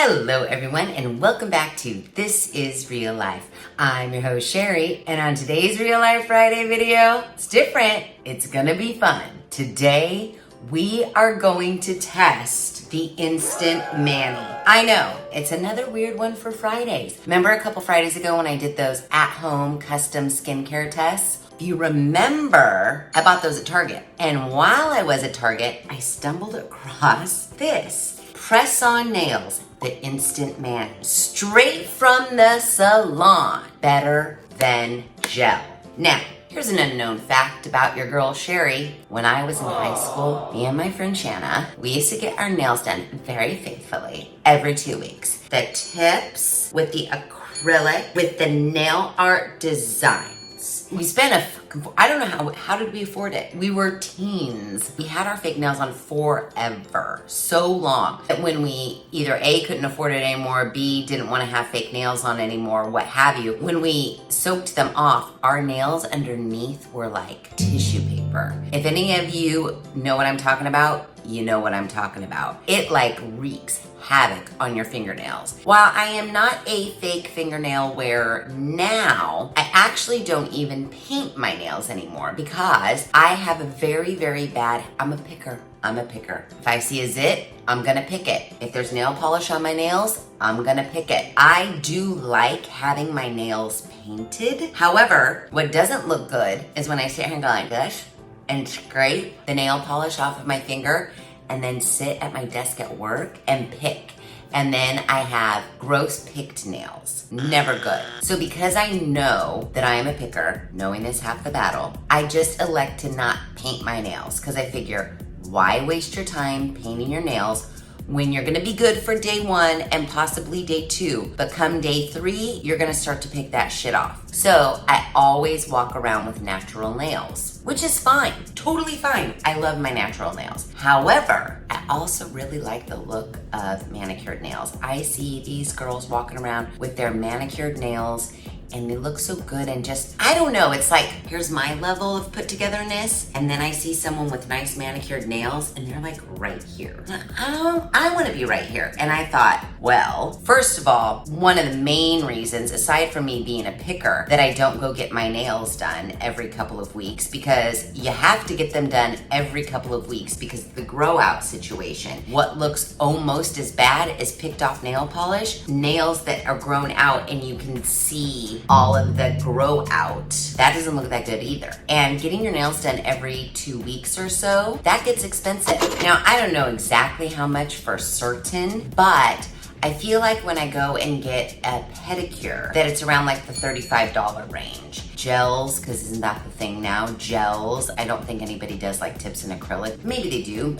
Hello everyone and welcome back to This Is Real Life. I'm your host Sheri, and on today's Real Life Friday video, it's different, it's gonna be fun. Today we are going to test the Instant Mani. I know, it's another weird one for Fridays. Remember a couple Fridays ago when I did those at-home custom skincare tests? If you remember, I bought those at Target. And while I was at Target, I stumbled across this. Press-On nails, the Instant Mani. Straight from the salon. Better than gel. Now, here's an unknown fact about your girl Sheri. When I was in high school, me and my friend Shanna, we used to get our nails done very faithfully every 2 weeks. The tips with the acrylic, with the nail art designs. We spent I don't know how did we afford it? We were teens. We had our fake nails on forever, so long that when we either A, couldn't afford it anymore, B, didn't want to have fake nails on anymore, what have you. When we soaked them off, our nails underneath were like tissue paper. If any of you know what I'm talking about, you know what I'm talking about. It like wreaks havoc on your fingernails. While I am not a fake fingernail wearer now, I actually don't even paint my nails anymore because I have a very, very bad, I'm a picker. If I see a zit, I'm gonna pick it. If there's nail polish on my nails, I'm gonna pick it. I do like having my nails painted. However, what doesn't look good is when I sit here and go like this and scrape the nail polish off of my finger and then sit at my desk at work and pick. And then I have gross picked nails. Never good. So because I know that I am a picker, knowing is half the battle, I just elect to not paint my nails because I figure, why waste your time painting your nails when you're gonna be good for day 1 and possibly day 2, but come day 3, you're gonna start to pick that shit off. So I always walk around with natural nails, which is fine, totally fine. I love my natural nails. However, I also really like the look of manicured nails. I see these girls walking around with their manicured nails and they look so good and just, I don't know, it's like, here's my level of put togetherness, and then I see someone with nice manicured nails and they're like right here. I wanna be right here. And I thought, well, first of all, one of the main reasons, aside from me being a picker, that I don't go get my nails done every couple of weeks, because you have to get them done every couple of weeks because of the grow out situation. What looks almost as bad as picked off nail polish, nails that are grown out and you can see all of the grow out, that doesn't look that good either. And getting your nails done every 2 weeks or so, that gets expensive. Now, I don't know exactly how much for certain, but I feel like when I go and get a pedicure, that it's around like the $35 range. Gels, because isn't that the thing now? Gels. I don't think anybody does like tips and acrylic. Maybe they do.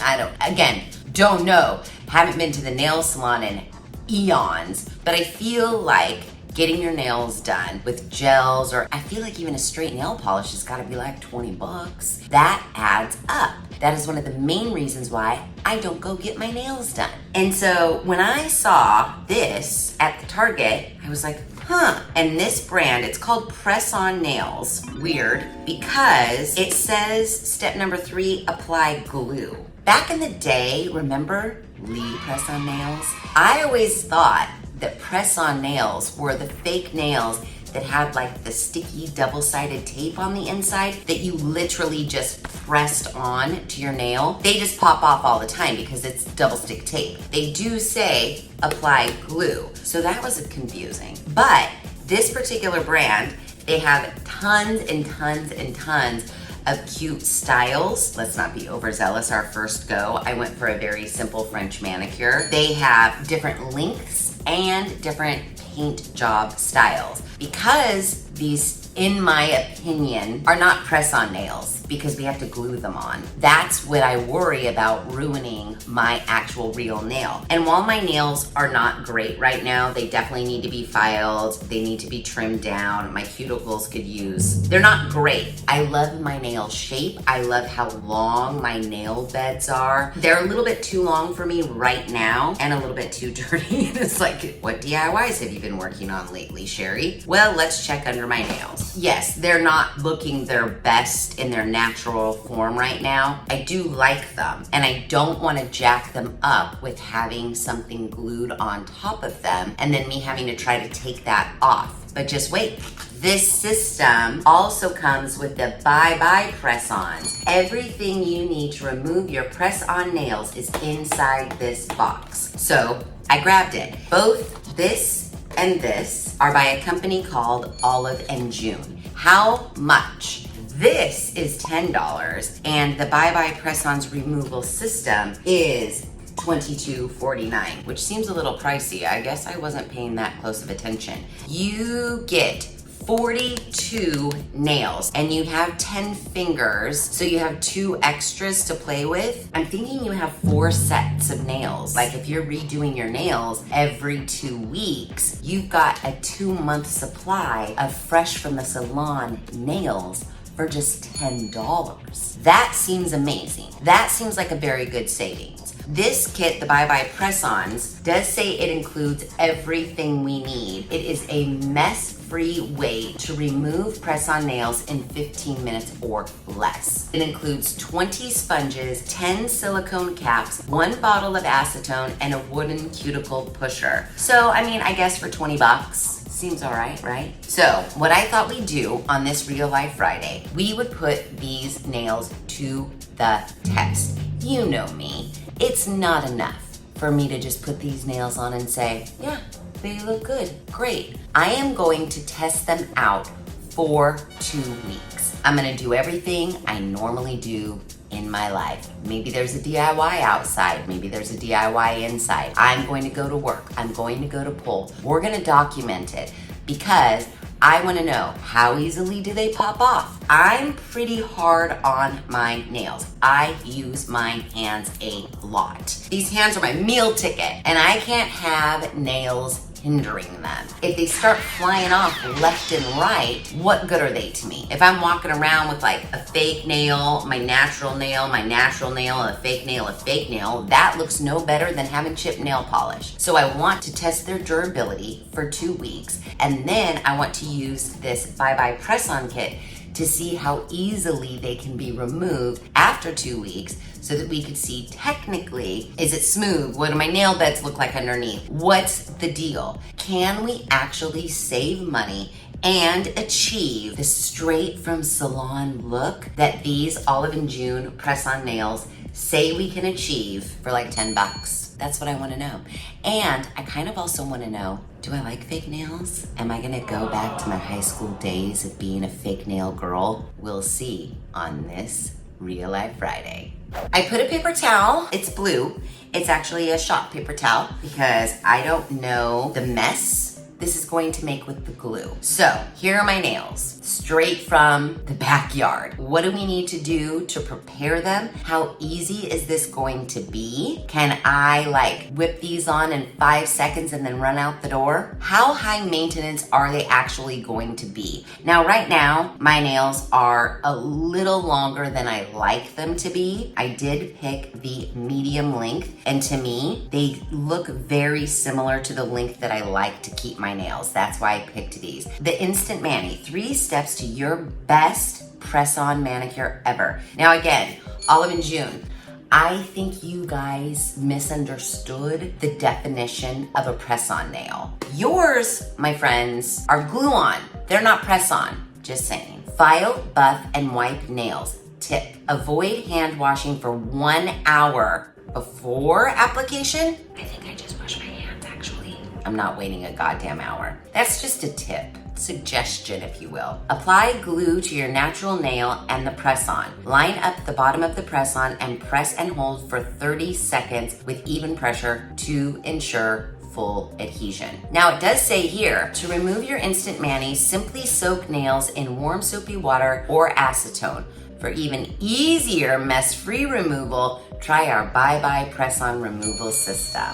Don't know. Haven't been to the nail salon in eons, but I feel like getting your nails done with gels, or I feel like even a straight nail polish has gotta be like 20 bucks. That adds up. That is one of the main reasons why I don't go get my nails done. And so when I saw this at the Target, I was like, huh. And this brand, it's called Press-On nails. Weird, because it says step number 3, apply glue. Back in the day, remember Lee Press-On nails? I always thought that press-on nails were the fake nails that had like the sticky double-sided tape on the inside that you literally just pressed on to your nail. They just pop off all the time because it's double stick tape. They do say apply glue, so that was confusing. But this particular brand, they have tons and tons and tons of cute styles. Let's not be overzealous our first go. I went for a very simple French manicure. They have different lengths and different paint job styles because these, in my opinion, are not press-on nails because we have to glue them on. That's what I worry about ruining my actual real nail. And while my nails are not great right now, they definitely need to be filed, they need to be trimmed down, my cuticles could use, they're not great. I love my nail shape, I love how long my nail beds are. They're a little bit too long for me right now and a little bit too dirty. It's like, what DIYs have you been working on lately, Sheri? Well, let's check under my nails. Yes, they're not looking their best in their natural form right now. I do like them, and I don't want to jack them up with having something glued on top of them and then me having to try to take that off. But just wait. This system also comes with the bye-bye press-ons. Everything you need to remove your press-on nails is inside this box. So I grabbed it. Both this and this are by a company called Olive and June. How much? This is $10, and the bye-bye press-ons removal system is $22.49, which seems a little pricey. I guess I wasn't paying that close of attention. You get 42 nails, and you have 10 fingers, so you have 2 extras to play with. I'm thinking you have 4 sets of nails. Like if you're redoing your nails every 2 weeks, you've got a 2-month supply of fresh from the salon nails for just $10. That seems amazing. That seems like a very good savings. This kit, the Bye-Bye Press-Ons, does say it includes everything we need. It is a mess-free way to remove press-on nails in 15 minutes or less. It includes 20 sponges, 10 silicone caps, 1 bottle of acetone, and a wooden cuticle pusher. So, I mean, I guess for 20 bucks, seems all right, right? So what I thought we'd do on this Real Life Friday, we would put these nails to the test. You know me. It's not enough for me to just put these nails on and say, yeah, they look good, great. I am going to test them out for 2 weeks. I'm gonna do everything I normally do in my life. Maybe there's a DIY outside, maybe there's a DIY inside. I'm going to go to work, I'm going to go to pull. We're gonna document it because I wanna know, how easily do they pop off? I'm pretty hard on my nails. I use my hands a lot. These hands are my meal ticket, and I can't have nails hindering them. If they start flying off left and right, what good are they to me? If I'm walking around with like a fake nail, my natural nail, a fake nail, that looks no better than having chipped nail polish. So I want to test their durability for 2 weeks, and then I want to use this Bye-Bye Press-On kit to see how easily they can be removed after 2 weeks, so that we could see technically, is it smooth? What do my nail beds look like underneath? What's the deal? Can we actually save money and achieve the straight from salon look that these Olive and June press-on nails say we can achieve for like 10 bucks? That's what I wanna know. And I kind of also wanna know, do I like fake nails? Am I gonna go back to my high school days of being a fake nail girl? We'll see on this Real Life Friday. I put a paper towel, it's blue. It's actually a shop paper towel because I don't know the mess this is going to make with the glue. So here are my nails, straight from the backyard. What do we need to do to prepare them? How easy is this going to be? Can I like whip these on in 5 seconds and then run out the door? How high maintenance are they actually going to be? Now, right now, my nails are a little longer than I like them to be. I did pick the medium length, and to me, they look very similar to the length that I like to keep my nails. That's why I picked these. The Instant Mani, 3 steps to your best press-on manicure ever. Now again, Olive and June, I think you guys misunderstood the definition of a press-on nail. Yours, my friends, are glue-on. They're not press-on, just saying. File, buff, and wipe nails. Tip, avoid hand washing for 1 hour before application. I think I just washed my hands actually. I'm not waiting a goddamn hour. That's just a tip. Suggestion, if you will. Apply glue to your natural nail and the press-on. Line up the bottom of the press-on and press and hold for 30 seconds with even pressure to ensure full adhesion. Now it does say here, to remove your Instant Mani, simply soak nails in warm soapy water or acetone. For even easier mess-free removal, try our Bye-Bye Press-On removal system.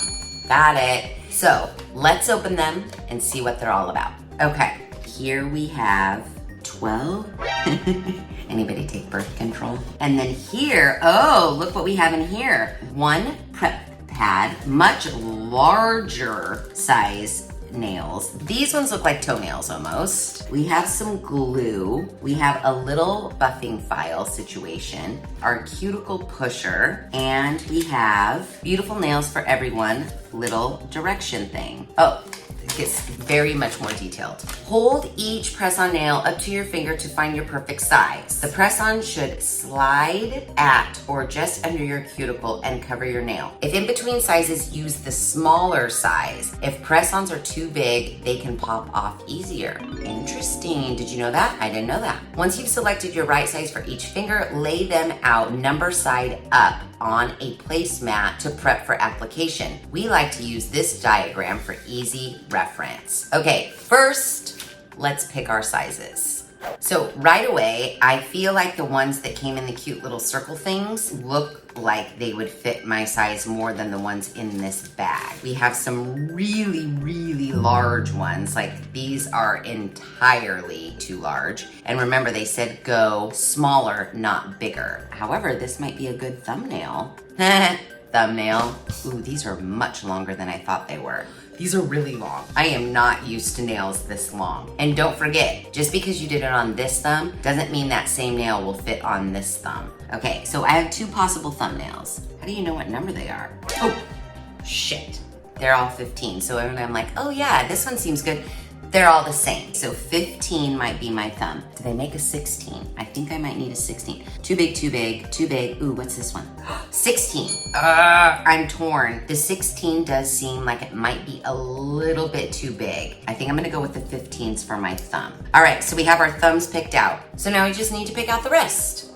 Got it. So let's open them and see what they're all about. Okay. Here we have 12. Anybody take birth control? And then here, oh, look what we have in here. 1 prep pad, much larger size nails. These ones look like toenails almost. We have some glue. We have a little buffing file situation, our cuticle pusher, and we have beautiful nails for everyone little direction thing. Oh, it gets very much more detailed. Hold each press-on nail up to your finger to find your perfect size. The press-on should slide at or just under your cuticle and cover your nail. If in between sizes, use the smaller size. If press-ons are too big, they can pop off easier. Interesting. Did you know that? I didn't know that. Once you've selected your right size for each finger, lay them out number side up on a placemat to prep for application. We like to use this diagram for easy reference. Okay, first, let's pick our sizes. So right away, I feel like the ones that came in the cute little circle things look like they would fit my size more than the ones in this bag. We have some really, really large ones. Like these are entirely too large. And remember, they said go smaller, not bigger. However, this might be a good thumbnail. Thumbnail. Ooh, these are much longer than I thought they were. These are really long. I am not used to nails this long. And don't forget, just because you did it on this thumb doesn't mean that same nail will fit on this thumb. Okay, so I have two possible thumbnails. How do you know what number they are? Oh, shit. They're all 15. So I'm like, oh yeah, this one seems good. They're all the same. So 15 might be my thumb. Do they make a 16? I think I might need a 16. Too big, too big, too big. Ooh, what's this one? 16. I'm torn. The 16 does seem like it might be a little bit too big. I think I'm gonna go with the 15s for my thumb. All right, so we have our thumbs picked out. So now we just need to pick out the rest.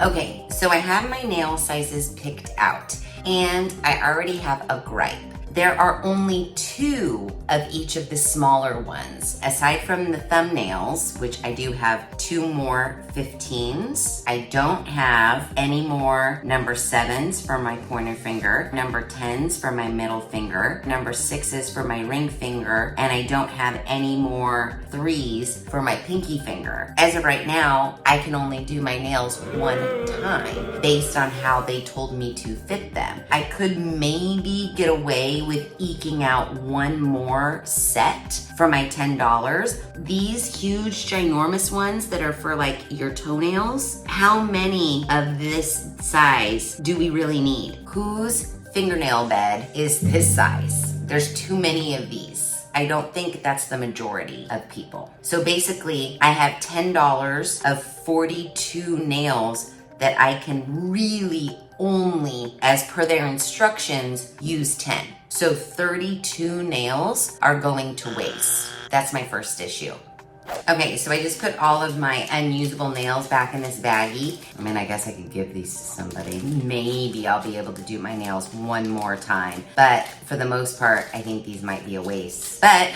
Okay, so I have my nail sizes picked out, and I already have a gripe. There are only 2 of each of the smaller ones. Aside from the thumbnails, which I do have 2 more 15s, I don't have any more number 7s for my pointer finger, number 10s for my middle finger, number 6s for my ring finger, and I don't have any more 3s for my pinky finger. As of right now, I can only do my nails 1 time based on how they told me to fit them. I could maybe get away with eking out 1 more set for my $10. These huge ginormous ones that are for like your toenails, how many of this size do we really need? Whose fingernail bed is this size? There's too many of these. I don't think that's the majority of people. So basically, I have $10 of 42 nails that I can really only, as per their instructions, use 10. So 32 nails are going to waste. That's my first issue. Okay, so I just put all of my unusable nails back in this baggie. I mean, I guess I could give these to somebody. Maybe I'll be able to do my nails 1 more time. But for the most part, I think these might be a waste. But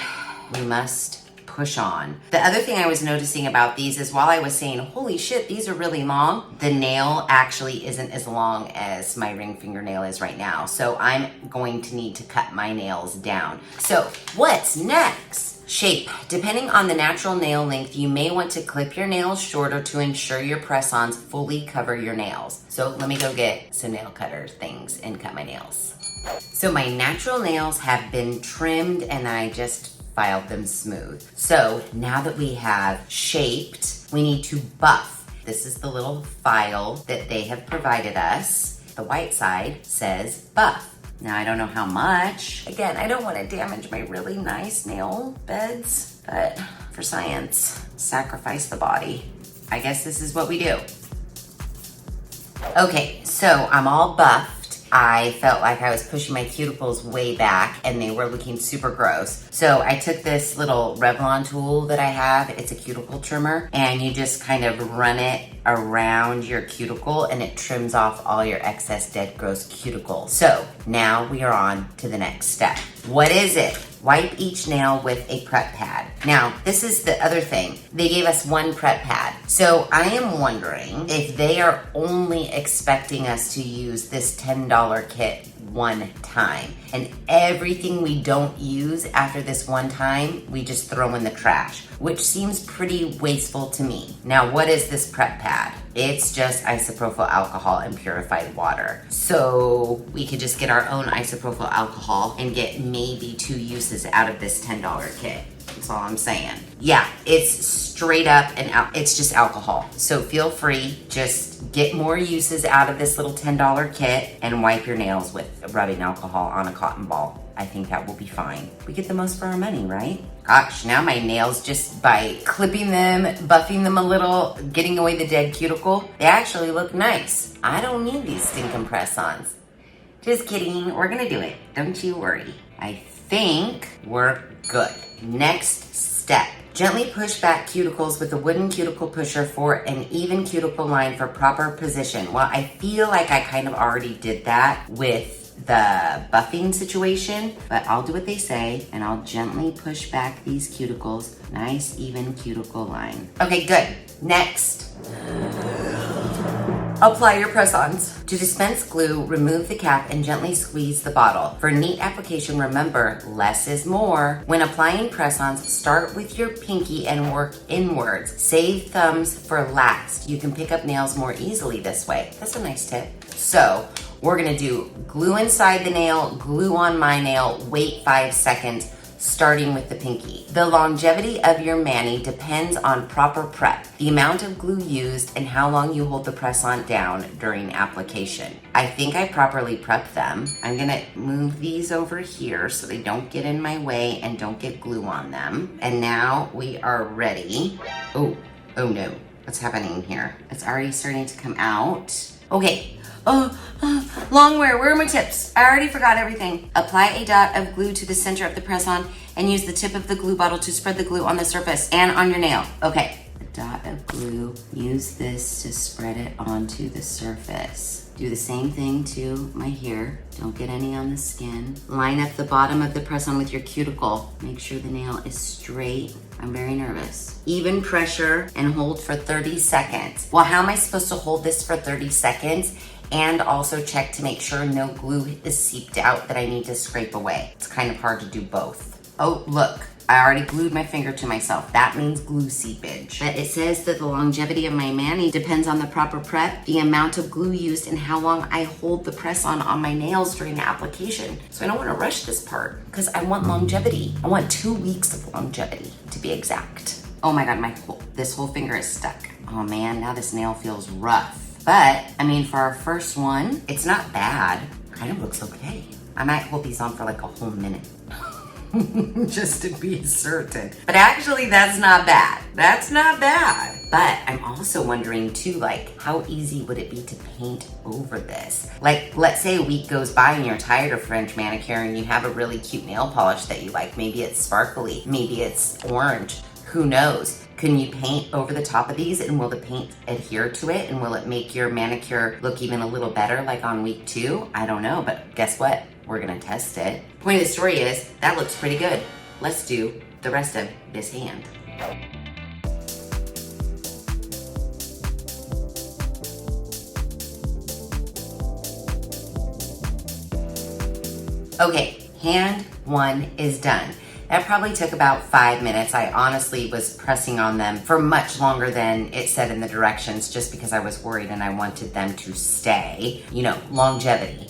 we must push on. The other thing I was noticing about these is while I was saying, holy shit, these are really long, the nail actually isn't as long as my ring fingernail is right now. So I'm going to need to cut my nails down. So what's next? Shape. Depending on the natural nail length, you may want to clip your nails shorter to ensure your press-ons fully cover your nails. So let me go get some nail cutter things and cut my nails. So my natural nails have been trimmed and I just filed them smooth. So now that we have shaped, we need to buff. This is the little file that they have provided us. The white side says buff. Now I don't know how much. Again, I don't want to damage my really nice nail beds, but for science, sacrifice the body. I guess this is what we do. Okay, so I'm all buffed. I felt like I was pushing my cuticles way back and they were looking super gross. So I took this little Revlon tool that I have. It's a cuticle trimmer and you just kind of run it around your cuticle and it trims off all your excess dead gross cuticle. So now we are on to the next step. What is it? Wipe each nail with a prep pad. Now, this is the other thing. They gave us 1 prep pad. So I am wondering if they are only expecting us to use this $10 kit one time. And everything we don't use after this one time, we just throw in the trash, which seems pretty wasteful to me. Now, what is this prep pad? It's just isopropyl alcohol and purified water. So we could just get our own isopropyl alcohol and get maybe 2 uses out of this $10 kit. That's all I'm saying. Yeah, it's straight up and it's just alcohol. So feel free, just get more uses out of this little $10 kit and wipe your nails with rubbing alcohol on a cotton ball. I think that will be fine. We get the most for our money, right? Gosh, now my nails, just by clipping them, buffing them a little, getting away the dead cuticle, they actually look nice. I don't need these stinking press-ons. Just kidding, we're gonna do it. Don't you worry. I think we're good. Next step. Gently push back cuticles with a wooden cuticle pusher for an even cuticle line for proper position. Well, I feel like I kind of already did that with the buffing situation, but I'll do what they say and I'll gently push back these cuticles. Nice, even cuticle line. Okay, good. Next. Apply your press-ons. To dispense glue, remove the cap and gently squeeze the bottle. For neat application, remember, less is more. When applying press-ons, start with your pinky and work inwards. Save thumbs for last. You can pick up nails more easily this way. That's a nice tip. So, we're gonna do glue inside the nail, glue on my nail, wait 5 seconds, starting with the pinky. The longevity of your mani depends on proper prep, the amount of glue used, and how long you hold the press-on down during application. I think I properly prepped them. I'm gonna move these over here so they don't get in my way and don't get glue on them. And now we are ready. Oh no, what's happening here? It's already starting to come out. Okay. Long wear, where are my tips? I already forgot everything. Apply a dot of glue to the center of the press-on and use the tip of the glue bottle to spread the glue on the surface and on your nail. Okay, a dot of glue, use this to spread it onto the surface. Do the same thing to my hair. Don't get any on the skin. Line up the bottom of the press-on with your cuticle. Make sure the nail is straight. I'm very nervous. Even pressure and hold for 30 seconds. Well, how am I supposed to hold this for 30 seconds? And also check to make sure no glue is seeped out that I need to scrape away. It's kind of hard to do both. Oh, look, I already glued my finger to myself. That means glue seepage. But it says that the longevity of my mani depends on the proper prep, the amount of glue used, and how long I hold the press-on on my nails during the application. So I don't want to rush this part because I want longevity. I want 2 weeks of longevity to be exact. Oh my God, this whole finger is stuck. Oh man, now this nail feels rough. But, I mean, for our first one, it's not bad. Kind of looks okay. I might hold these on for like a whole minute. Just to be certain. But actually, that's not bad. That's not bad. But I'm also wondering too, like, how easy would it be to paint over this? Like, let's say a week goes by and you're tired of French manicure and you have a really cute nail polish that you like. Maybe it's sparkly, maybe it's orange. Who knows? Can you paint over the top of these and will the paint adhere to it? And will it make your manicure look even a little better like on week 2? I don't know, but guess what? We're gonna test it. Point of the story is, that looks pretty good. Let's do the rest of this hand. Okay, hand 1 is done. That probably took about 5 minutes. I honestly was pressing on them for much longer than it said in the directions just because I was worried and I wanted them to stay. You know, longevity.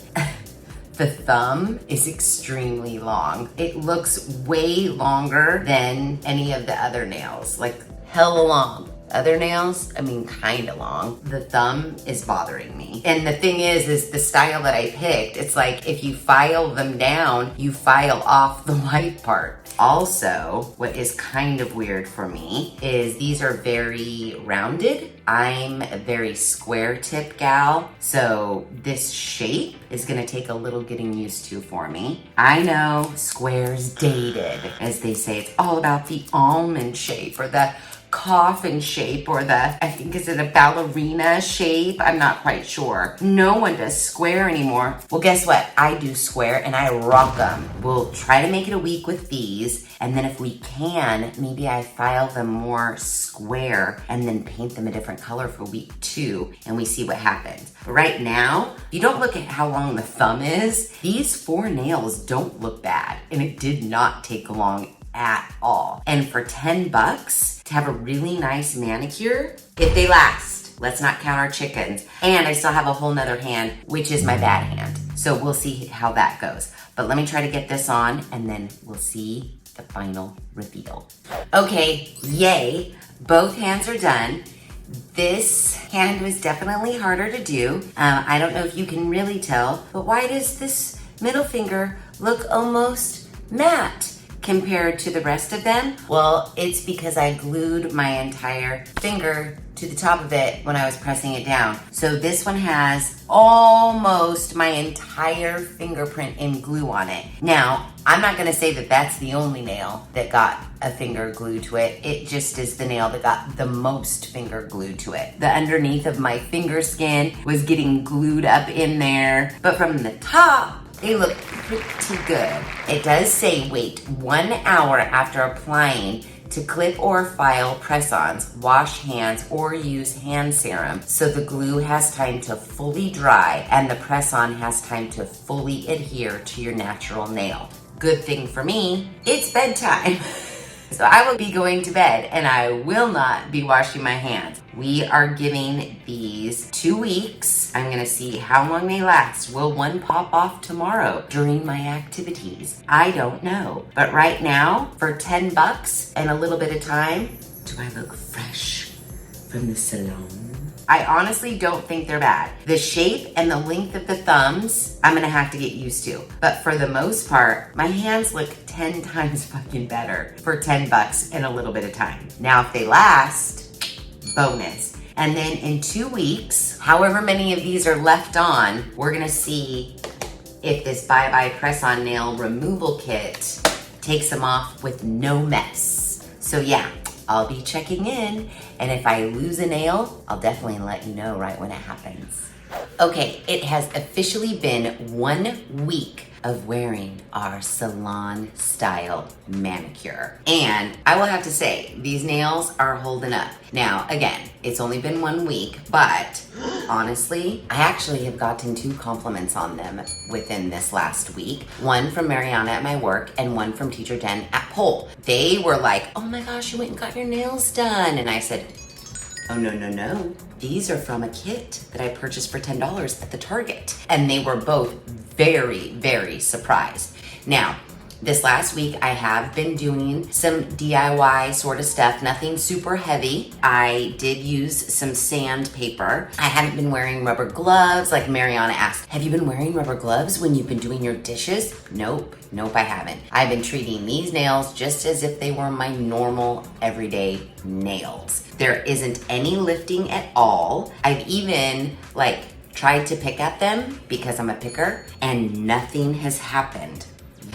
The thumb is extremely long. It looks way longer than any of the other nails, like hella long. Other nails, I mean, kind of long. The thumb is bothering me. And the thing is the style that I picked, it's like if you file them down, you file off the white part. Also, what is kind of weird for me is these are very rounded. I'm a very square tip gal, so this shape is gonna take a little getting used to for me. I know, square's dated. As they say, it's all about the almond shape or the coffin shape or I think is it a ballerina shape? I'm not quite sure. No one does square anymore. Well, guess what? I do square and I rock them. We'll try to make it a week with these. And then if we can, maybe I file them more square and then paint them a different color for week 2 and we see what happens. But right now, you don't look at how long the thumb is. These 4 nails don't look bad and it did not take long at all. And for $10 to have a really nice manicure, if they last, let's not count our chickens. And I still have a whole nother hand, which is my bad hand. So we'll see how that goes. But let me try to get this on and then we'll see the final reveal. Okay, yay, both hands are done. This hand was definitely harder to do. I don't know if you can really tell, but why does this middle finger look almost matte compared to the rest of them? Well, it's because I glued my entire finger to the top of it when I was pressing it down. So this one has almost my entire fingerprint in glue on it. Now, I'm not gonna say that that's the only nail that got a finger glued to it. It just is the nail that got the most finger glued to it. The underneath of my finger skin was getting glued up in there, but from the top, they look pretty good. It does say wait 1 hour after applying to clip or file press-ons, wash hands, or use hand serum so the glue has time to fully dry and the press-on has time to fully adhere to your natural nail. Good thing for me, it's bedtime. So I will be going to bed and I will not be washing my hands. We are giving these 2 weeks. I'm gonna see how long they last. Will one pop off tomorrow during my activities? I don't know. But right now, for $10 and a little bit of time, do I look fresh from the salon? I honestly don't think they're bad. The shape and the length of the thumbs, I'm gonna have to get used to. But for the most part, my hands look 10 times fucking better for $10 and a little bit of time. Now, if they last, bonus. And then in 2 weeks, however many of these are left on, we're gonna see if this Bye Bye Press-On Nail Removal Kit takes them off with no mess. So yeah, I'll be checking in, and if I lose a nail, I'll definitely let you know right when it happens. Okay, it has officially been 1 week of wearing our salon style manicure. And I will have to say, these nails are holding up. Now, again, it's only been 1 week, but honestly, I actually have gotten 2 compliments on them within this last week. One from Mariana at my work and one from Teacher Jen at Pole. They were like, oh my gosh, you went and got your nails done. And I said, oh, no. These are from a kit that I purchased for $10 at the Target. And they were both very, very surprised. Now, this last week, I have been doing some DIY sort of stuff, nothing super heavy. I did use some sandpaper. I haven't been wearing rubber gloves, like Mariana asked. Have you been wearing rubber gloves when you've been doing your dishes? Nope, I haven't. I've been treating these nails just as if they were my normal, everyday nails. There isn't any lifting at all. I've even, tried to pick at them because I'm a picker, and nothing has happened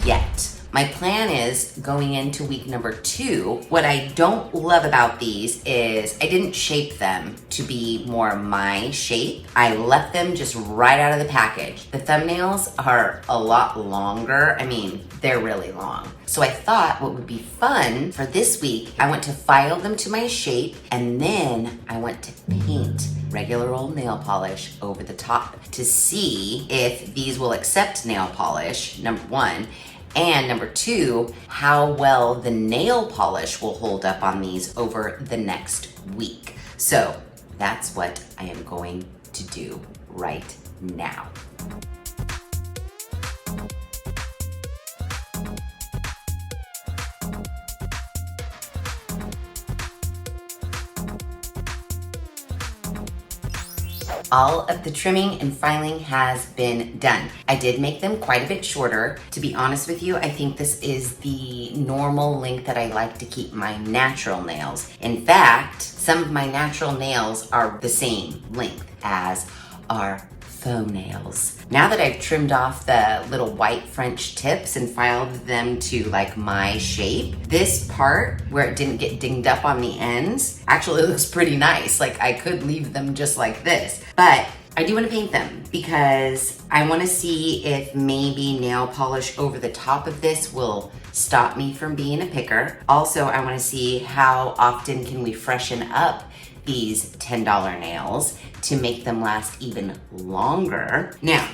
yet. My plan is going into week number 2. What I don't love about these is I didn't shape them to be more my shape. I left them just right out of the package. The thumbnails are a lot longer. I mean, they're really long. So I thought what would be fun for this week, I went to file them to my shape and then I went to paint regular old nail polish over the top to see if these will accept nail polish, number 1. And number 2, how well the nail polish will hold up on these over the next week. So that's what I am going to do right now. All of the trimming and filing has been done. I did make them quite a bit shorter. To be honest with you, I think this is the normal length that I like to keep my natural nails. In fact, some of my natural nails are the same length as our faux nails. Now that I've trimmed off the little white French tips and filed them to like my shape, this part where it didn't get dinged up on the ends actually looks pretty nice. Like I could leave them just like this, but I do want to paint them because I want to see if maybe nail polish over the top of this will stop me from being a picker. Also, I want to see how often can we freshen up these $10 nails to make them last even longer. Now,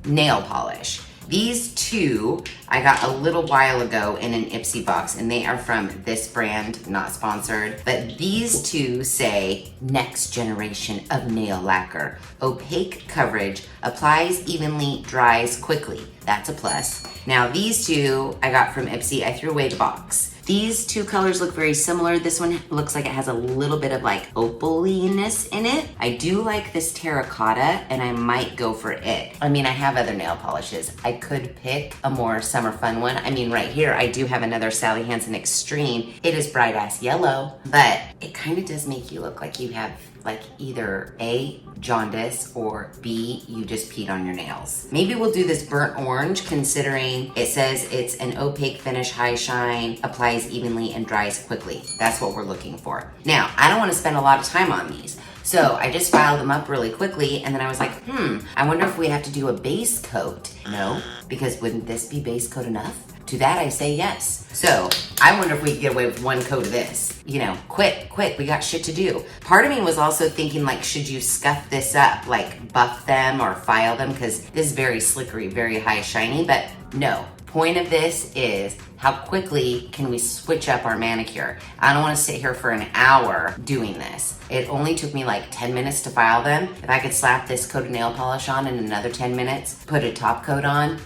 nail polish. These two I got a little while ago in an Ipsy box, and they are from this brand, not sponsored, but these two say next generation of nail lacquer. Opaque coverage, applies evenly, dries quickly. That's a plus. Now these two I got from Ipsy. I threw away the box. These two colors look very similar. This one looks like it has a little bit of like opaliness in it. I do like this terracotta and I might go for it. I mean, I have other nail polishes. I could pick a more summer fun one. I mean, right here, I do have another Sally Hansen Extreme. It is bright ass yellow, but it kind of does make you look like you have like either A, jaundice, or B, you just peed on your nails. Maybe we'll do this burnt orange, considering it says it's an opaque finish, high shine, applies evenly and dries quickly. That's what we're looking for. Now, I don't want to spend a lot of time on these. So I just filed them up really quickly, and then I was like, I wonder if we have to do a base coat. No, because wouldn't this be base coat enough? To that I say yes. So I wonder if we could get away with one coat of this. You know, quick, we got shit to do. Part of me was also thinking like, should you scuff this up, like buff them or file them? Because this is very slickery, very high shiny, but no. Point of this is how quickly can we switch up our manicure? I don't want to sit here for an hour doing this. It only took me like 10 minutes to file them. If I could slap this coat of nail polish on in another 10 minutes, put a top coat on,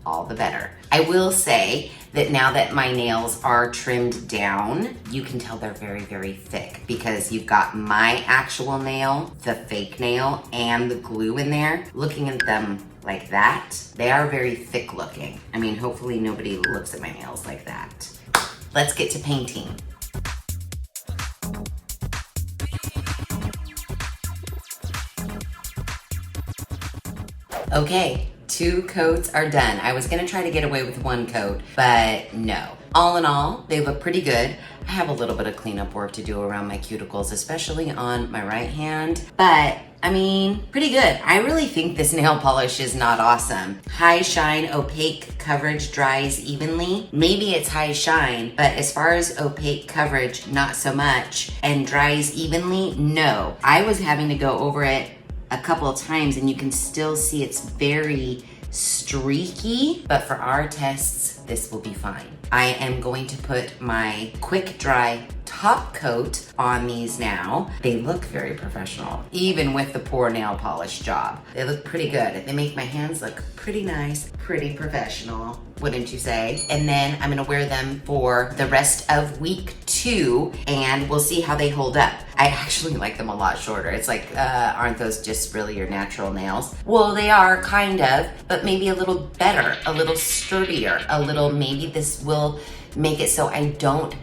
all the better. I will say that now that my nails are trimmed down, you can tell they're very, very thick because you've got my actual nail, the fake nail, and the glue in there. Looking at them like that, they are very thick looking. I mean, hopefully nobody looks at my nails like that. Let's get to painting. Okay, 2 coats are done. I was gonna try to get away with 1 coat, but no. All in all, they look pretty good. I have a little bit of cleanup work to do around my cuticles, especially on my right hand, but I mean, pretty good. I really think this nail polish is not awesome. High shine, opaque coverage, dries evenly. Maybe it's high shine, but as far as opaque coverage, not so much. And dries evenly, no. I was having to go over it a couple of times and you can still see it's very streaky, but for our tests, this will be fine. I am going to put my quick dry top coat on these now. They look very professional, even with the poor nail polish job. They look pretty good. They make my hands look pretty nice, pretty professional, wouldn't you say? And then I'm gonna wear them for the rest of week 2 and we'll see how they hold up. I actually like them a lot shorter. It's like, aren't those just really your natural nails? Well, they are kind of, but maybe a little better, a little sturdier, a little, maybe this will make it so I don't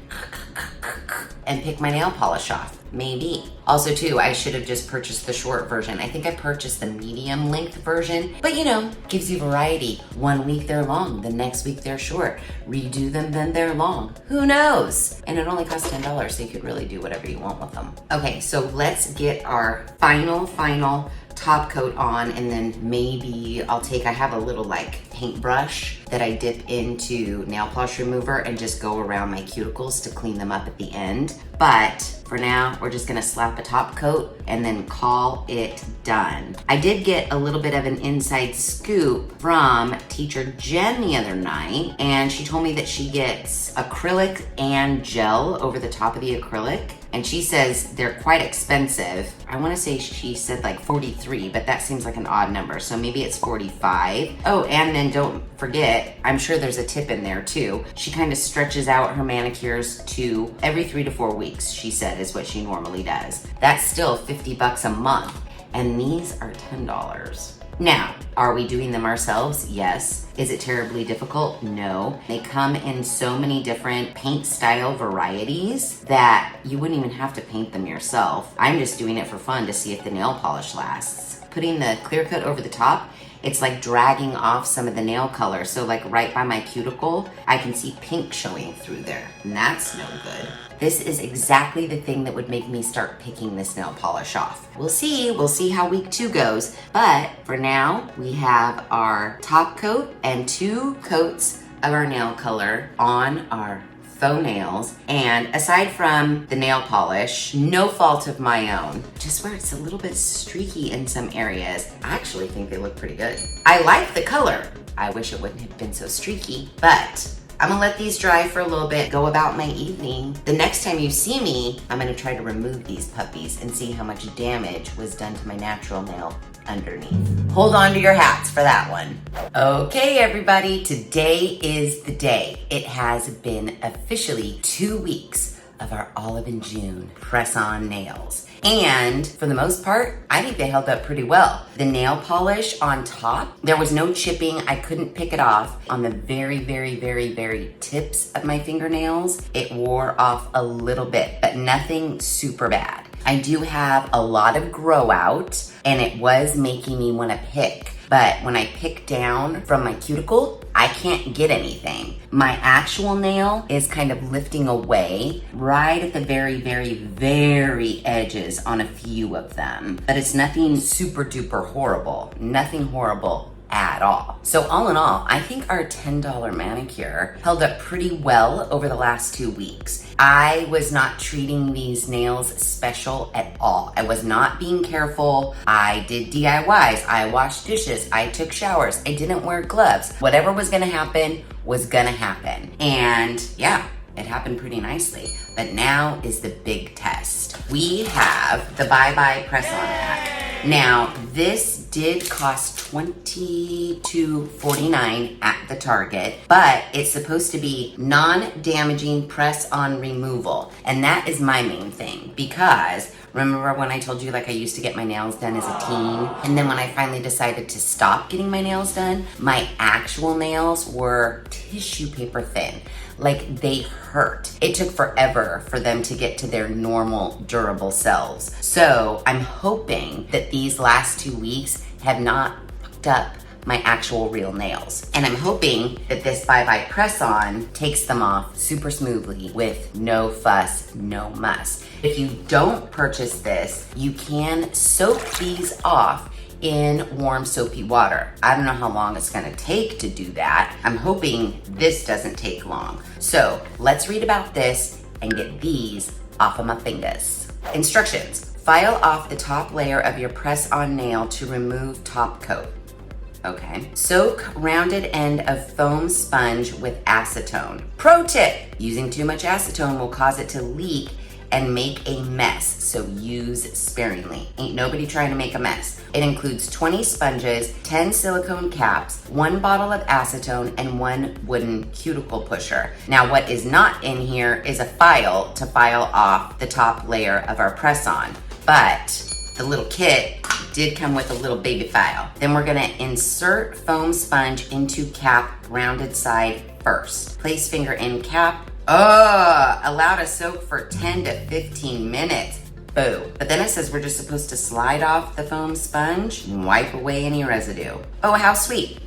and pick my nail polish off. Maybe. Also too, I should have just purchased the short version. I think I purchased the medium length version, but you know, gives you variety. 1 week they're long, the next week they're short. Redo them, then they're long. Who knows? And it only costs $10, so you could really do whatever you want with them. Okay, so let's get our final top coat on, and then maybe I have a little like paintbrush that I dip into nail polish remover and just go around my cuticles to clean them up at the end. But for now, we're just gonna slap a top coat and then call it done. I did get a little bit of an inside scoop from teacher Jen the other night, and she told me that she gets acrylic and gel over the top of the acrylic. And she says they're quite expensive. I wanna say she said like 43, but that seems like an odd number. So maybe it's 45. Oh, and then don't forget, I'm sure there's a tip in there too. She kind of stretches out her manicures to every 3 to 4 weeks, she said is what she normally does. That's still 50 bucks a month. And these are $10. Now, are we doing them ourselves? Yes. Is it terribly difficult? No. They come in so many different paint style varieties that you wouldn't even have to paint them yourself. I'm just doing it for fun to see if the nail polish lasts. putting the clear coat over the top, it's like dragging off some of the nail color. So like right by my cuticle, I can see pink showing through there, and that's no good. This is exactly the thing that would make me start picking this nail polish off. We'll see how week 2 goes. But for now, we have our top coat and 2 coats of our nail color on our faux nails, and aside from the nail polish, no fault of my own, just where it's a little bit streaky in some areas, I actually think they look pretty good. I like the color. I wish it wouldn't have been so streaky, but I'm gonna let these dry for a little bit, go about my evening. The next time you see me, I'm gonna try to remove these puppies and see how much damage was done to my natural nail underneath. Hold on to your hats for that one. Okay, everybody, today is the day. It has been officially 2 weeks of our Olive and June press-on nails. And for the most part, I think they held up pretty well. The nail polish on top, there was no chipping. I couldn't pick it off. On the very, very, very, very tips of my fingernails, it wore off a little bit, but nothing super bad. I do have a lot of grow out, and it was making me want to pick. But when I pick down from my cuticle, I can't get anything. My actual nail is kind of lifting away right at the very, very, very edges on a few of them. But it's nothing super duper horrible. Nothing horrible at all. So all in all, I think our $10 manicure held up pretty well over the last 2 weeks. I was not treating these nails special at all. I was not being careful. I did DIYs. I washed dishes. I took showers. I didn't wear gloves. Whatever was gonna happen was gonna happen. And yeah, it happened pretty nicely. But now is the big test. We have the Bye Bye Press-On pack. Now, this did cost $22.49 at the Target, but it's supposed to be non-damaging press-on removal. And that is my main thing, because remember when I told you like I used to get my nails done as a teen? And then when I finally decided to stop getting my nails done, my actual nails were tissue paper thin. Like they hurt. It took forever for them to get to their normal durable selves. So I'm hoping that these last 2 weeks have not fucked up my actual real nails. And I'm hoping that this Bye Bye Press-On takes them off super smoothly with no fuss, no muss. If you don't purchase this, you can soak these off in warm soapy water. I don't know how long it's gonna take to do that. I'm hoping this doesn't take long. So let's read about this and get these off of my fingers. Instructions: file off the top layer of your press-on nail to remove top coat. Okay. Soak rounded end of foam sponge with acetone. Pro tip: using too much acetone will cause it to leak and make a mess, so use sparingly. Ain't nobody trying to make a mess. It includes 20 sponges, 10 silicone caps, 1 bottle of acetone, and 1 wooden cuticle pusher. Now, what is not in here is a file to file off the top layer of our press-on, but the little kit did come with a little baby file. Then we're gonna insert foam sponge into cap rounded side first. Place finger in cap. Allow to soak for 10 to 15 minutes. Boo. But then it says we're just supposed to slide off the foam sponge and wipe away any residue. Oh, how sweet.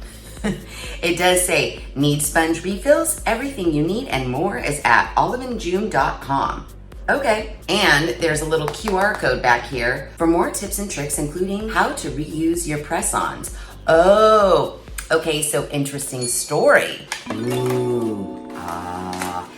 It does say, need sponge refills? Everything you need and more is at oliveandjune.com. Okay, and there's a little QR code back here for more tips and tricks, including how to reuse your press-ons. Oh, okay, so interesting story. Ooh.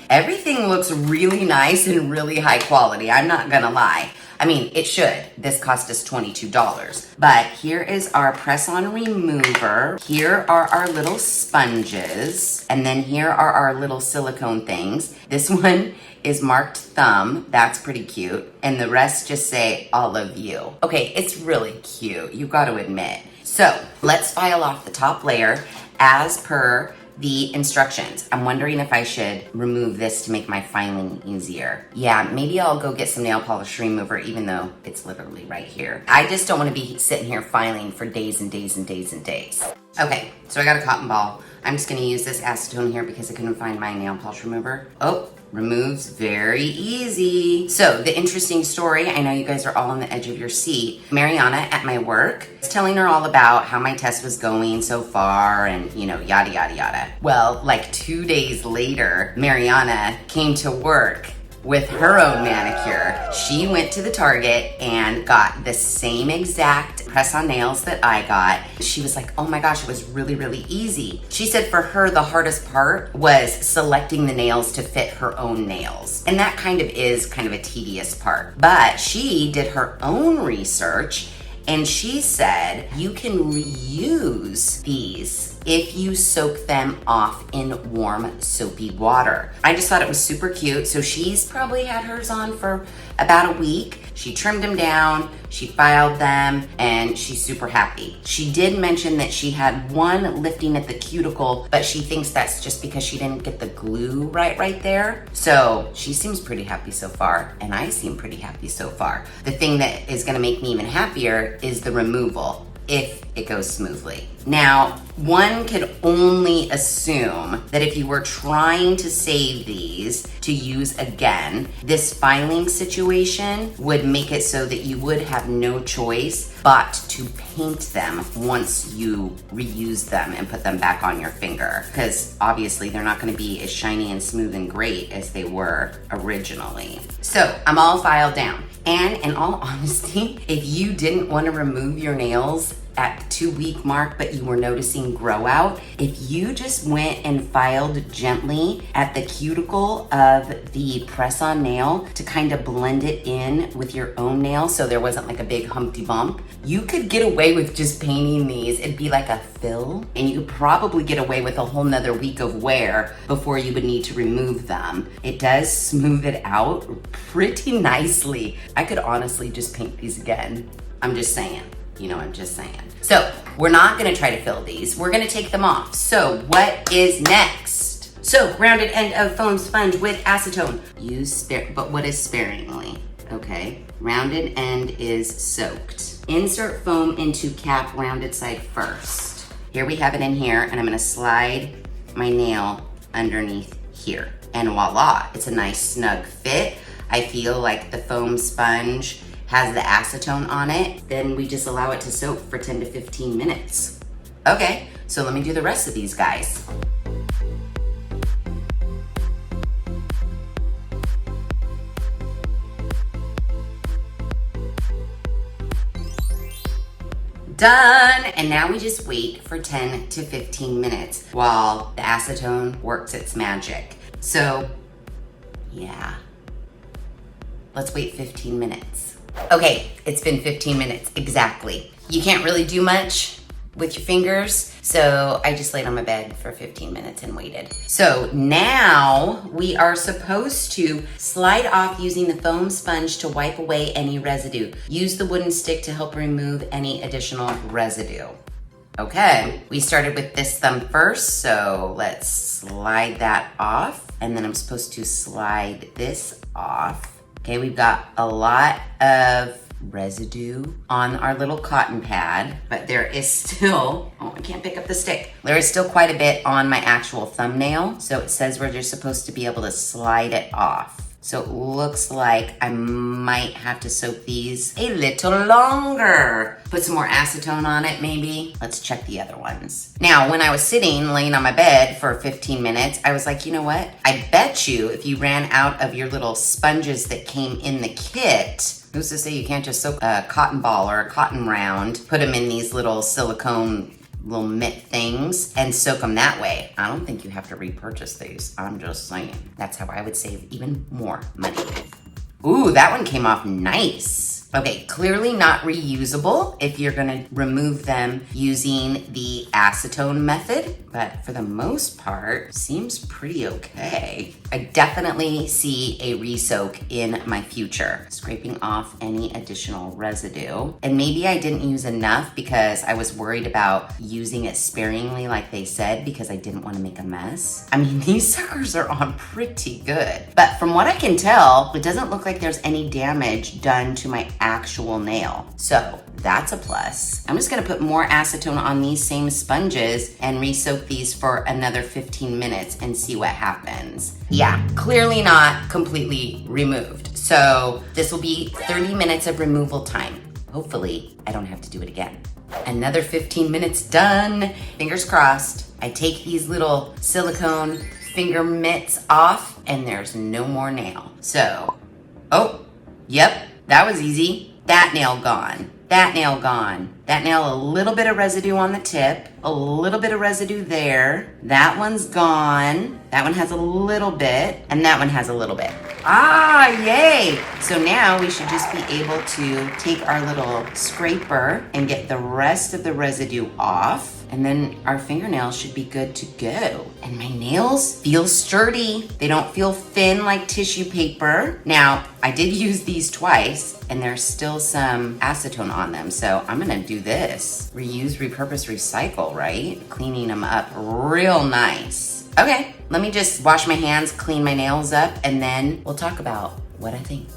Everything looks really nice and really high quality. I'm not gonna lie. I mean, it should. This cost us $22. But here is our press-on remover. Here are our little sponges. And then here are our little silicone things. This one is marked thumb. That's pretty cute. And the rest just say, all of you. Okay, it's really cute. You got to admit. So let's file off the top layer as per the instructions. I'm wondering if I should remove this to make my filing easier. Yeah, maybe I'll go get some nail polish remover, even though it's literally right here. I just don't want to be sitting here filing for days and days and days and days. Okay, so I got a cotton ball. I'm just gonna use this acetone here because I couldn't find my nail polish remover. Oh, removes very easy. So the interesting story, I know you guys are all on the edge of your seat. Mariana at my work is telling her all about how my test was going so far and, you know, yada, yada, yada. Well, like 2 days later, Mariana came to work with her own manicure. She went to the Target and got the same exact press-on nails that I got. She was like, oh my gosh, it was really, really easy. She said for her, the hardest part was selecting the nails to fit her own nails. And that kind of is kind of a tedious part. But she did her own research and she said you can reuse these if you soak them off in warm soapy water. I just thought it was super cute. So she's probably had hers on for about a week. She trimmed them down, she filed them, and she's super happy. She did mention that she had one lifting at the cuticle, but she thinks that's just because she didn't get the glue right there. So she seems pretty happy so far, and I seem pretty happy so far. The thing that is gonna make me even happier is the removal, if it goes smoothly. Now, one could only assume that if you were trying to save these to use again, this filing situation would make it so that you would have no choice but to paint them once you reuse them and put them back on your finger. Because obviously they're not gonna be as shiny and smooth and great as they were originally. So I'm all filed down. And in all honesty, if you didn't want to remove your nails at the 2-week mark, but you were noticing grow out, if you just went and filed gently at the cuticle of the press-on nail to kind of blend it in with your own nail so there wasn't like a big humpty bump, you could get away with just painting these. It'd be like a fill, and you could probably get away with a whole nother week of wear before you would need to remove them. It does smooth it out pretty nicely. I could honestly just paint these again. I'm just saying. You know, I'm just saying. So we're not gonna try to fill these. We're gonna take them off. So what is next? So rounded end of foam sponge with acetone. But what is sparingly? Okay, rounded end is soaked. Insert foam into cap rounded side first. Here we have it in here, and I'm gonna slide my nail underneath here. And voila, it's a nice snug fit. I feel like the foam sponge has the acetone on it, then we just allow it to soak for 10 to 15 minutes. Okay, so let me do the rest of these guys. Done, and now we just wait for 10 to 15 minutes while the acetone works its magic. So, yeah, let's wait 15 minutes. Okay, it's been 15 minutes, exactly. You can't really do much with your fingers, so I just laid on my bed for 15 minutes and waited. So now we are supposed to slide off using the foam sponge to wipe away any residue. Use the wooden stick to help remove any additional residue. Okay, we started with this thumb first, so let's slide that off, and then I'm supposed to slide this off. Okay, we've got a lot of residue on our little cotton pad, but there is still, oh, I can't pick up the stick. There is still quite a bit on my actual thumbnail, so it says we're just supposed to be able to slide it off. So it looks like I might have to soak these a little longer. Put some more acetone on it, maybe. Let's check the other ones. Now, when I was sitting, laying on my bed for 15 minutes, I was like, you know what? I bet you if you ran out of your little sponges that came in the kit, who's to say you can't just soak a cotton ball or a cotton round, put them in these little silicone little mitt things and soak them that way. I don't think you have to repurchase these. I'm just saying. That's how I would save even more money. Ooh, that one came off nice. Okay, clearly not reusable if you're gonna remove them using the acetone method, but for the most part, seems pretty okay. I definitely see a re-soak in my future, scraping off any additional residue. And maybe I didn't use enough because I was worried about using it sparingly like they said because I didn't want to make a mess. I mean, these suckers are on pretty good. But from what I can tell, it doesn't look like there's any damage done to my actual nail. So that's a plus. I'm just gonna put more acetone on these same sponges and re-soak these for another 15 minutes and see what happens. Yeah, clearly not completely removed. So this will be 30 minutes of removal time. Hopefully, I don't have to do it again. Another 15 minutes done. Fingers crossed. I take these little silicone finger mitts off and there's no more nail. So, oh, yep, that was easy. That nail gone. That nail gone. That nail, a little bit of residue on the tip, a little bit of residue there. That one's gone. That one has a little bit, and that one has a little bit. Ah, yay! So now we should just be able to take our little scraper and get the rest of the residue off. And then our fingernails should be good to go. And my nails feel sturdy. They don't feel thin like tissue paper. Now, I did use these twice and there's still some acetone on them. So I'm gonna do this. Reuse, repurpose, recycle, right? Cleaning them up real nice. Okay, let me just wash my hands, clean my nails up, and then we'll talk about what I think.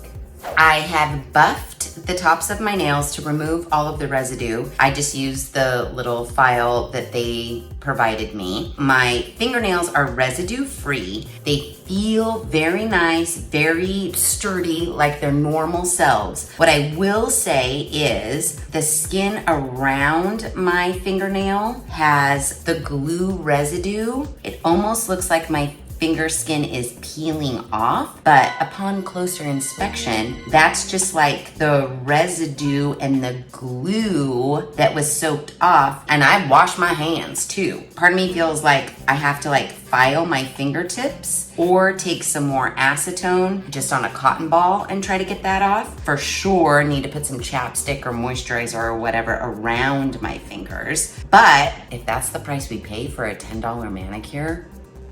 I have buffed the tops of my nails to remove all of the residue. I just used the little file that they provided me. My fingernails are residue free. They feel very nice, very sturdy, like their normal selves. What I will say is the skin around my fingernail has the glue residue. It almost looks like my finger skin is peeling off, but upon closer inspection, that's just like the residue and the glue that was soaked off. And I wash my hands too. Part of me feels like I have to like file my fingertips or take some more acetone just on a cotton ball and try to get that off. For sure, need to put some chapstick or moisturizer or whatever around my fingers. But if that's the price we pay for a $10 manicure,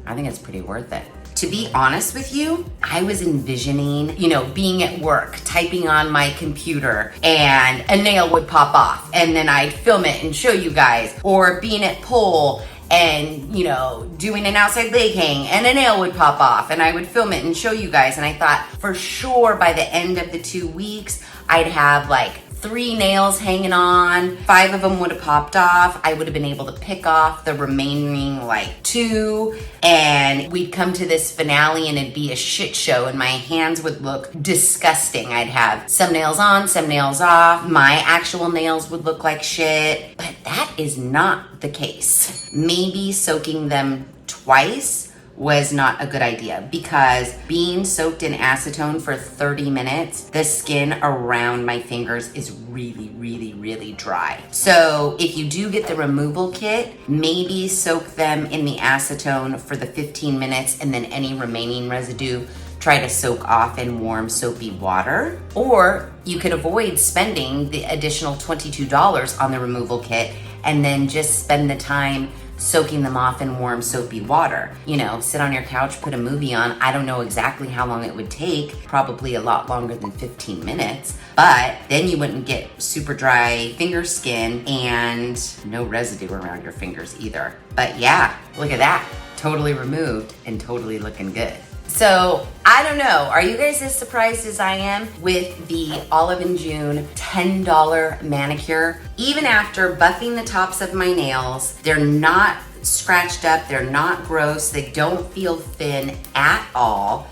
I think it's pretty worth it. To be honest with you, I was envisioning, being at work, typing on my computer, and a nail would pop off, and then I'd film it and show you guys, or being at pole and, doing an outside leg hang, and a nail would pop off, and I would film it and show you guys, and I thought for sure by the end of the 2 weeks, I'd have like 3 nails hanging on, 5 of them would have popped off. I would have been able to pick off the remaining 2, and we'd come to this finale and it'd be a shit show and my hands would look disgusting. I'd have some nails on, some nails off. My actual nails would look like shit, but that is not the case. Maybe soaking them twice was not a good idea because being soaked in acetone for 30 minutes, the skin around my fingers is really, really, really dry. So if you do get the removal kit, maybe soak them in the acetone for the 15 minutes and then any remaining residue try to soak off in warm soapy water. Or you could avoid spending the additional $22 on the removal kit and then just spend the time soaking them off in warm soapy water. Sit on your couch, put a movie on. I don't know exactly how long it would take, probably a lot longer than 15 minutes, but then you wouldn't get super dry finger skin and no residue around your fingers either. But yeah, look at that, totally removed and totally looking good. So I don't know, are you guys as surprised as I am with the Olive & June $10 manicure? Even after buffing the tops of my nails, they're not scratched up, they're not gross, they don't feel thin at all.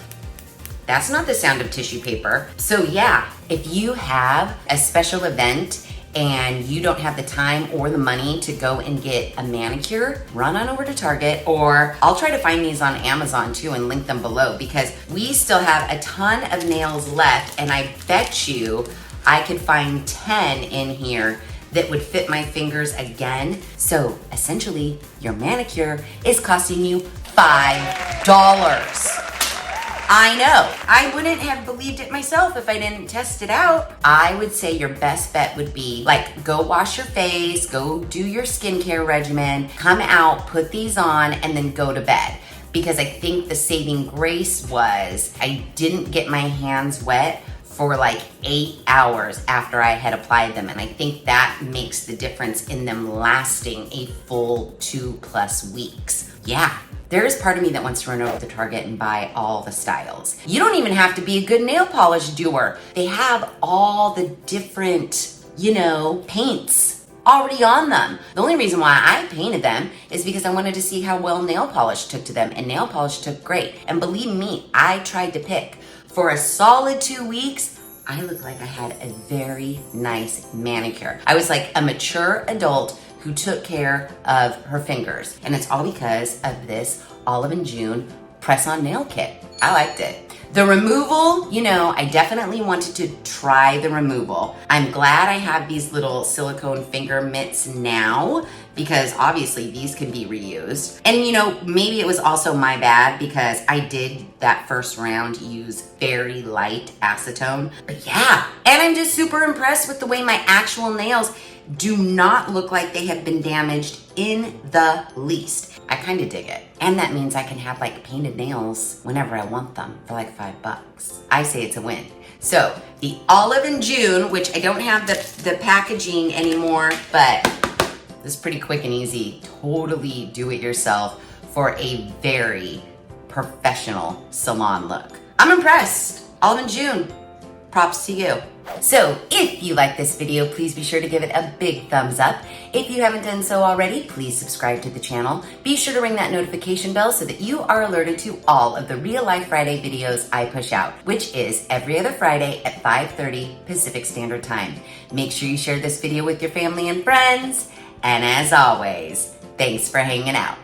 That's not the sound of tissue paper. So yeah, if you have a special event and you don't have the time or the money to go and get a manicure, run on over to Target, or I'll try to find these on Amazon too and link them below because we still have a ton of nails left and I bet you I could find 10 in here that would fit my fingers again. So essentially, your manicure is costing you $5. I know, I wouldn't have believed it myself if I didn't test it out. I would say your best bet would be go wash your face, go do your skincare regimen, come out, put these on, and then go to bed. Because I think the saving grace was I didn't get my hands wet for 8 hours after I had applied them. And I think that makes the difference in them lasting a full 2+ weeks. Yeah. There is part of me that wants to run over to Target and buy all the styles. You don't even have to be a good nail polish doer. They have all the different, paints already on them. The only reason why I painted them is because I wanted to see how well nail polish took to them, and nail polish took great. And believe me, I tried to pick. For a solid 2 weeks, I looked like I had a very nice manicure. I was like a mature adult who took care of her fingers. And it's all because of this Olive and June press-on nail kit. I liked it. The removal, I definitely wanted to try the removal. I'm glad I have these little silicone finger mitts now because obviously these can be reused. And maybe it was also my bad because I did that first round use very light acetone. But yeah, and I'm just super impressed with the way my actual nails do not look like they have been damaged in the least. I kind of dig it. And that means I can have painted nails whenever I want them for $5. I say it's a win. So the Olive and June, which I don't have the packaging anymore, but this is pretty quick and easy. Totally do it yourself for a very professional salon look. I'm impressed. Olive and June, props to you. So if you like this video, please be sure to give it a big thumbs up. If you haven't done so already, please subscribe to the channel. Be sure to ring that notification bell so that you are alerted to all of the Real Life Friday videos I push out, which is every other Friday at 5:30 Pacific Standard Time. Make sure you share this video with your family and friends. And as always, thanks for hanging out.